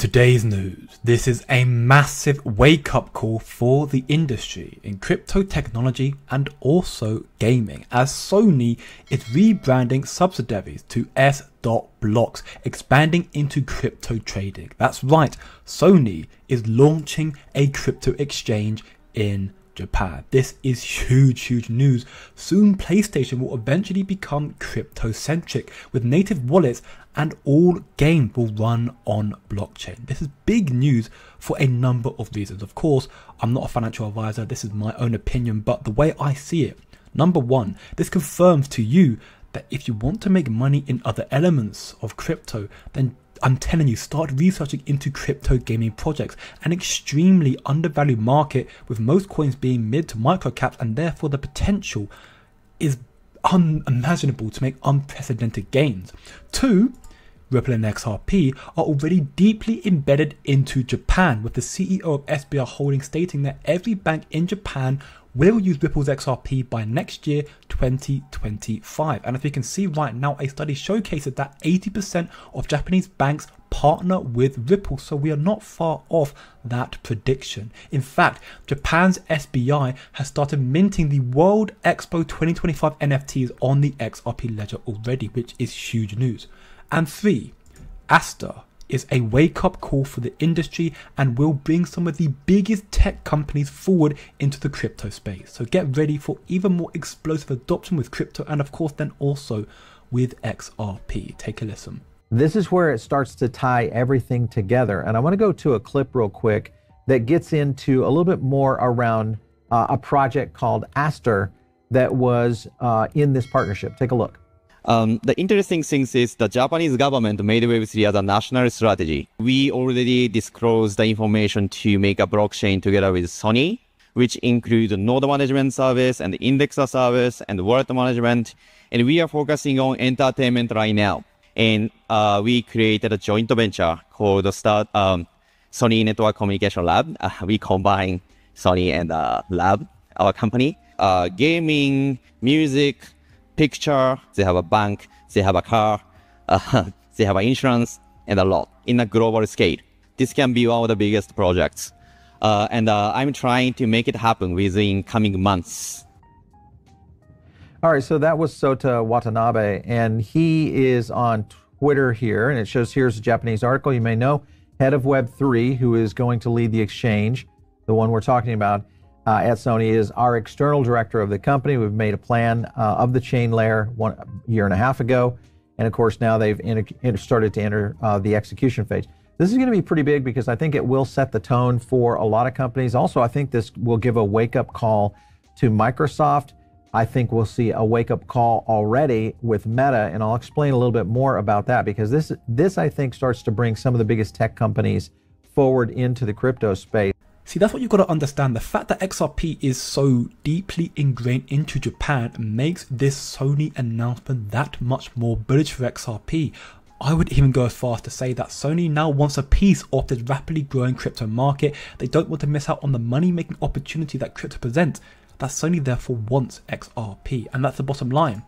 today's news, this is a massive wake-up call for the industry in crypto technology and also gaming, as Sony is rebranding subsidiaries to S.Blocks, expanding into crypto trading. That's right, Sony is launching a crypto exchange in Japan. This is huge news. Soon PlayStation will eventually become crypto-centric with native wallets, and all games will run on blockchain. This is big news for a number of reasons. Of course, I'm not a financial advisor, this is my own opinion, but the way I see it, number one, this confirms to you that if you want to make money in other elements of crypto, then I'm telling you, start researching into crypto gaming projects, an extremely undervalued market with most coins being mid to micro caps, and therefore the potential is unimaginable to make unprecedented gains. Two, Ripple and XRP are already deeply embedded into Japan, with the CEO of SBI Holdings stating that every bank in Japan will use Ripple's XRP by next year, 2025. And as we can see right now, a study showcases that 80% of Japanese banks partner with Ripple, so we are not far off that prediction. In fact, Japan's SBI has started minting the World Expo 2025 NFTs on the XRP ledger already, which is huge news. And three, Asta is a wake-up call for the industry and will bring some of the biggest tech companies forward into the crypto space. So get ready for even more explosive adoption with crypto, and of course then also with XRP. Take a listen. This is where it starts to tie everything together. And I want to go to a clip real quick that gets into a little bit more around a project called Aster that was in this partnership. Take a look. The interesting thing is the Japanese government made Web3 as a national strategy. We already disclosed the information to make a blockchain together with Sony, which includes node management service and indexer service and wallet management. And we are focusing on entertainment right now. And we created a joint venture called Sony Network Communication Lab. We combine Sony and Lab, our company. Gaming, music, picture, they have a bank, they have a car, they have insurance, and a lot in a global scale. This can be one of the biggest projects. And I'm trying to make it happen within coming months. All right, so that was Sota Watanabe, and he is on Twitter here, and it shows here's a Japanese article you may know, head of Web3, who is going to lead the exchange, the one we're talking about, at Sony, is our external director of the company. We've made a plan of the chain layer 1.5 years ago. And of course, now they've started to enter the execution phase. This is going to be pretty big because I think it will set the tone for a lot of companies. Also, I think this will give a wake-up call to Microsoft. I think we'll see a wake-up call already with Meta, and I'll explain a little bit more about that because this I think starts to bring some of the biggest tech companies forward into the crypto space. See, that's what you've got to understand. The fact that XRP is so deeply ingrained into Japan makes this Sony announcement that much more bullish for XRP. I would even go as far as to say that Sony now wants a piece of this rapidly growing crypto market. They don't want to miss out on the money-making opportunity that crypto presents. That Sony therefore wants XRP, and that's the bottom line.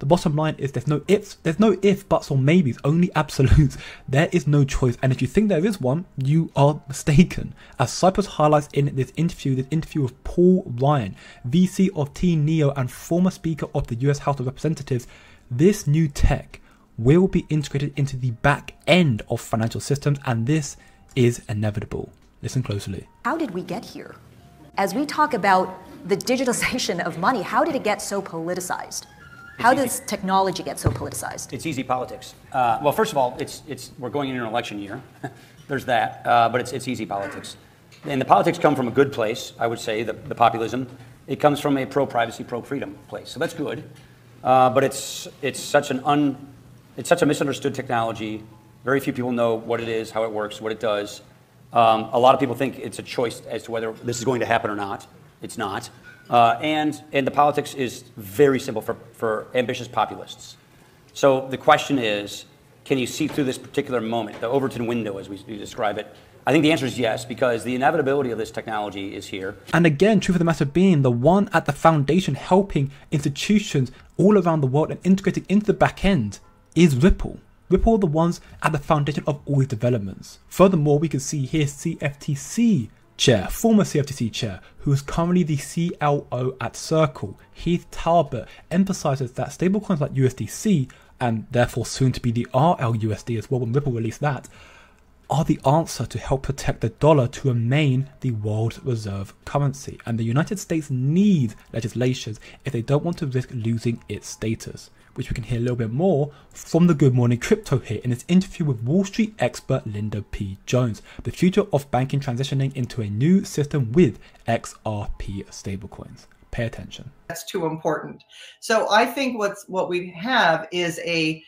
The bottom line is there's no if, buts, or maybes, only absolutes. There is no choice, and if you think there is one, you are mistaken. As Cypress highlights in this interview with Paul Ryan, VC of T-Neo and former Speaker of the US House of Representatives, this new tech will be integrated into the back end of financial systems, and this is inevitable. Listen closely. How did we get here? As we talk about the digitalization of money, how did it get so politicized? How does technology get so politicized? It's easy politics. Well, first of all, we're going into an election year. There's that, but it's easy politics. And the politics come from a good place, I would say, the populism. It comes from a pro-privacy, pro-freedom place, so that's good. But it's such a misunderstood technology. Very few people know what it is, how it works, what it does. A lot of people think it's a choice as to whether this is going to happen or not. It's not. And the politics is very simple for ambitious populists. So the question is, can you see through this particular moment, the Overton window as we describe it? I think the answer is yes, because the inevitability of this technology is here. And again, truth of the matter being, the one at the foundation helping institutions all around the world and integrating into the back end is Ripple. Ripple are the ones at the foundation of all these developments. Furthermore, we can see here CFTC chair, former CFTC chair, who is currently the CLO at Circle, Heath Talbot, emphasizes that stablecoins like USDC, and therefore soon to be the RLUSD as well when Ripple release that, are the answer to help protect the dollar to remain the world reserve currency. And the United States needs legislation if they don't want to risk losing its status, which we can hear a little bit more from the Good Morning Crypto here in this interview with Wall Street expert Linda P. Jones, the future of banking transitioning into a new system with XRP stablecoins. Pay attention. That's too important. So I think what we have is a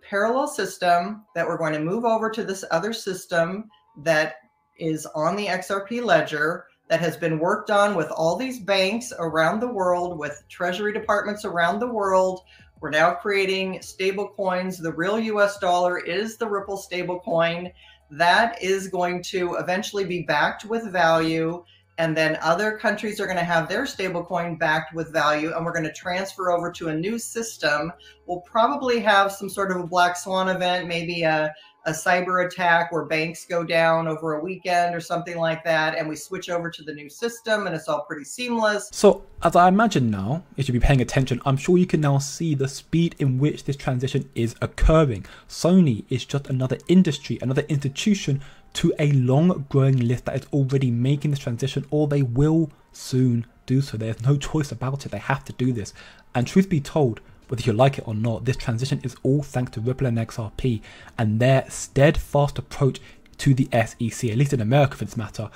parallel system that we're going to move over to this other system that is on the XRP ledger that has been worked on with all these banks around the world, with treasury departments around the world. We're now creating stable coins. The real US dollar is the Ripple stable coin. That is going to eventually be backed with value. And then other countries are going to have their stablecoin backed with value, and we're going to transfer over to a new system. We'll probably have some sort of a black swan event, maybe a cyber attack where banks go down over a weekend or something like that, and we switch over to the new system, and it's all pretty seamless. So, as I imagine now, if you'll be paying attention, I'm sure you can now see the speed in which this transition is occurring. Sony is just another industry, another institution to a long growing list that is already making this transition, or they will soon do so. There's no choice about it. They have to do this. And truth be told, whether you like it or not, this transition is all thanks to Ripple and XRP and their steadfast approach to the SEC, at least in America for this matter.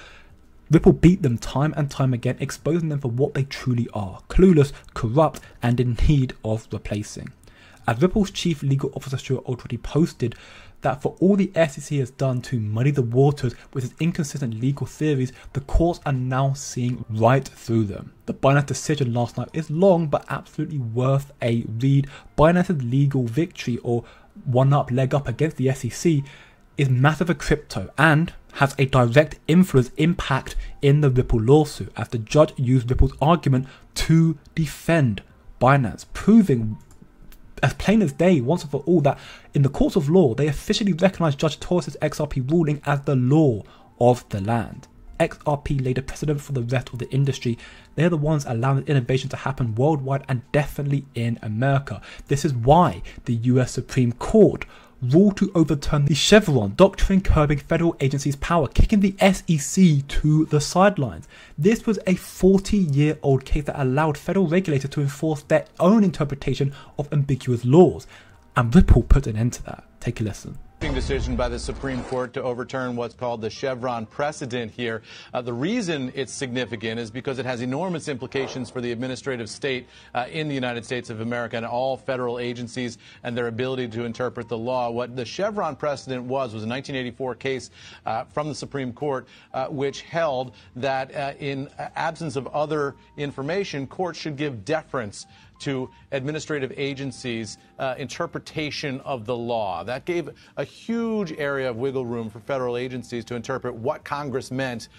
Ripple beat them time and time again, exposing them for what they truly are: clueless, corrupt, and in need of replacing. As Ripple's chief legal officer Stuart already posted that for all the SEC has done to muddy the waters with its inconsistent legal theories, the courts are now seeing right through them. The Binance decision last night is long but absolutely worth a read. Binance's legal victory, or one-up leg up against the SEC, is massive for crypto and has a direct impact in the Ripple lawsuit, as the judge used Ripple's argument to defend Binance, proving as plain as day, once and for all, that in the courts of law, they officially recognize Judge Torres' XRP ruling as the law of the land. XRP laid a precedent for the rest of the industry. They're the ones allowing innovation to happen worldwide and definitely in America. This is why the US Supreme Court ruled to overturn the Chevron doctrine curbing federal agencies' power, kicking the SEC to the sidelines. This was a 40-year-old case that allowed federal regulators to enforce their own interpretation of ambiguous laws, and Ripple put an end to that. Take a listen. Decision by the Supreme Court to overturn what's called the Chevron precedent here. The reason it's significant is because it has enormous implications for the administrative state in the United States of America and all federal agencies and their ability to interpret the law. What the Chevron precedent was a 1984 case from the Supreme Court which held that in absence of other information, courts should give deference to administrative agencies' interpretation of the law. That gave a huge area of wiggle room for federal agencies to interpret what Congress meant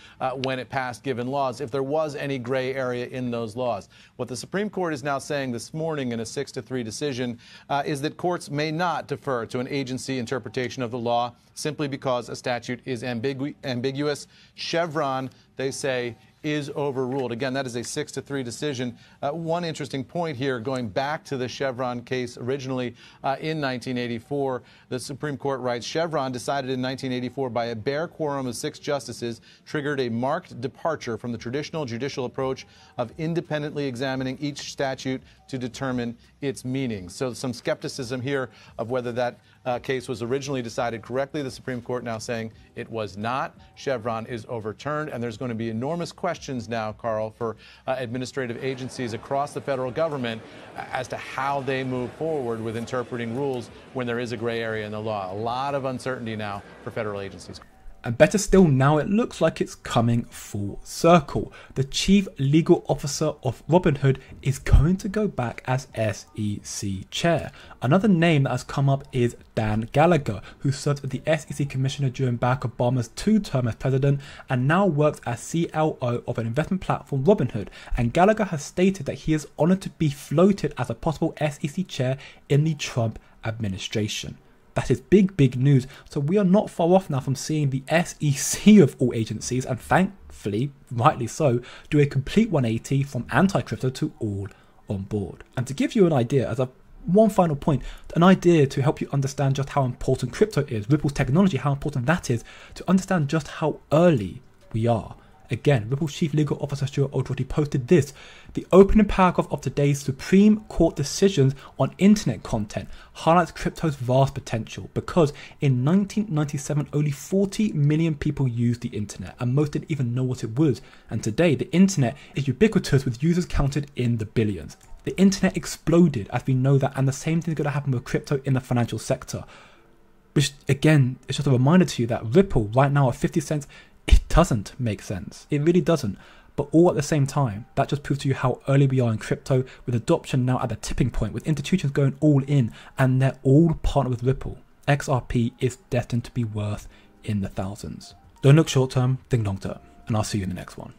when it passed given laws, if there was any gray area in those laws. What the Supreme Court is now saying this morning in a 6-3 decision is that courts may not defer to an agency interpretation of the law simply because a statute is ambiguous. Chevron, they say, is overruled. Again, that is a 6-3 decision. One interesting point here, going back to the Chevron case originally in 1984, the Supreme Court writes, Chevron, decided in 1984 by a bare quorum of 6 justices, triggered a marked departure from the traditional judicial approach of independently examining each statute to determine its meaning. So some skepticism here of whether that case was originally decided correctly. The Supreme Court now saying it was not. Chevron is overturned, and there's going to be enormous questions now, Carl, for administrative agencies across the federal government as to how they move forward with interpreting rules when there is a gray area in the law. A lot of uncertainty now for federal agencies. And better still, now it looks like it's coming full circle. The chief legal officer of Robinhood is going to go back as SEC chair. Another name that has come up is Dan Gallagher, who served as the SEC commissioner during Barack Obama's 2-term as president and now works as CLO of an investment platform, Robinhood. And Gallagher has stated that he is honored to be floated as a possible SEC chair in the Trump administration. That is big news. So we are not far off now from seeing the SEC of all agencies, and thankfully, rightly so, do a complete 180 from anti-crypto to all on board. And to give you an idea, as one final point, an idea to help you understand just how important crypto is, Ripple's technology, how important that is, to understand just how early we are. Again, Ripple's Chief Legal Officer Stuart Oldroyd posted this: the opening paragraph of today's Supreme Court decisions on internet content highlights crypto's vast potential, because in 1997 only 40 million people used the internet and most didn't even know what it was, and today the internet is ubiquitous with users counted in the billions. The internet exploded, as we know that, and the same thing is going to happen with crypto in the financial sector, which again is just a reminder to you that Ripple right now at 50 cents, it doesn't make sense. It really doesn't. But all at the same time, that just proves to you how early we are in crypto, with adoption now at the tipping point, with institutions going all in, and they're all partnered with Ripple. XRP is destined to be worth in the thousands. Don't look short term, think long term, and I'll see you in the next one.